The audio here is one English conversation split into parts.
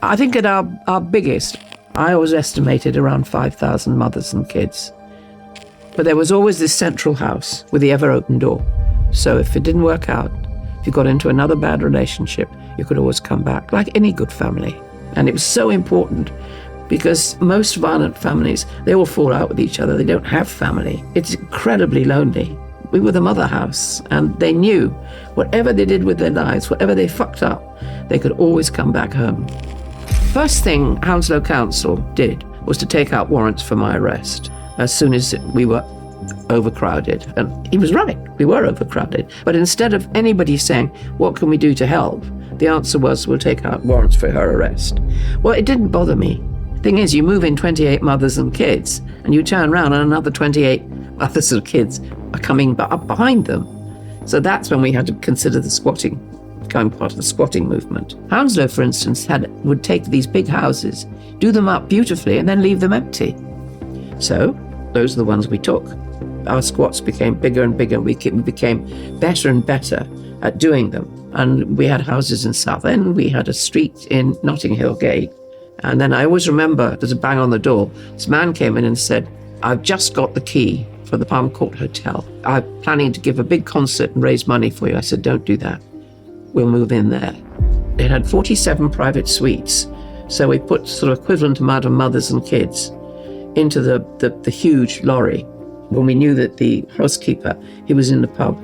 I think at our biggest, I always estimated around 5,000 mothers and kids. But there was always this central house with the ever-open door. So if it didn't work out, if you got into another bad relationship, you could always come back, like any good family. And it was so important because most violent families, they all fall out with each other. They don't have family. It's incredibly lonely. We were the mother house, and they knew whatever they did with their lives, whatever they fucked up, they could always come back home. First thing Hounslow Council did was to take out warrants for my arrest as soon as we were overcrowded. And he was right, we were overcrowded. But instead of anybody saying, what can we do to help? The answer was, we'll take out warrants for her arrest. Well, it didn't bother me. Thing is, you move in 28 mothers and kids, and you turn around and another 28 mothers and kids are coming up behind them. So that's when we had to consider the squatting, becoming part of the squatting movement. Hounslow, for instance, would take these big houses, do them up beautifully, and then leave them empty. So those are the ones we took. Our squats became bigger and bigger. We became better and better at doing them. And we had houses in Southend. We had a street in Notting Hill Gate. And then I always remember there's a bang on the door. This man came in and said, I've just got the key for the Palm Court Hotel. I'm planning to give a big concert and raise money for you. I said, don't do that. We'll move in there. It had 47 private suites. So we put sort of equivalent amount of mothers and kids into the huge lorry. When we knew that the housekeeper, he was in the pub,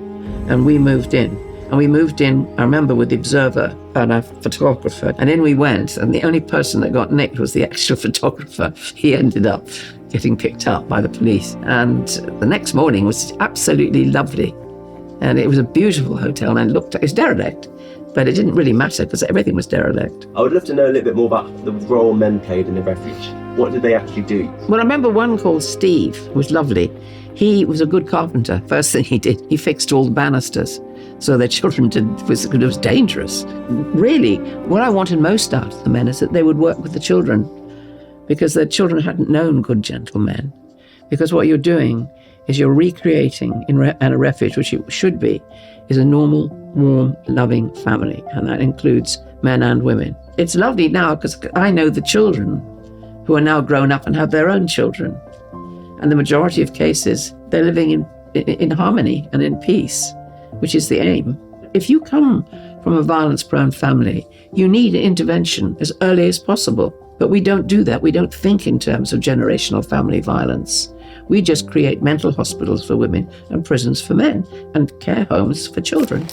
and we moved in. And we moved in, I remember, with the Observer and a photographer. And in we went, and the only person that got nicked was the actual photographer. He ended up getting picked up by the police. And the next morning was absolutely lovely. And it was a beautiful hotel, and it was derelict. But it didn't really matter because everything was derelict. I would love to know a little bit more about the role men played in the refuge. What did they actually do? Well, I remember one called Steve, who was lovely. He was a good carpenter. First thing he did, he fixed all the banisters so their children it was dangerous. Really, what I wanted most out of the men is that they would work with the children because their children hadn't known good gentlemen. Because what you're doing is you're recreating in a refuge, which it should be, is a normal, warm, loving family. And that includes men and women. It's lovely now because I know the children who are now grown up and have their own children. And the majority of cases, they're living in harmony and in peace, which is the aim. If you come from a violence-prone family, you need intervention as early as possible. But we don't do that. We don't think in terms of generational family violence. We just create mental hospitals for women and prisons for men and care homes for children.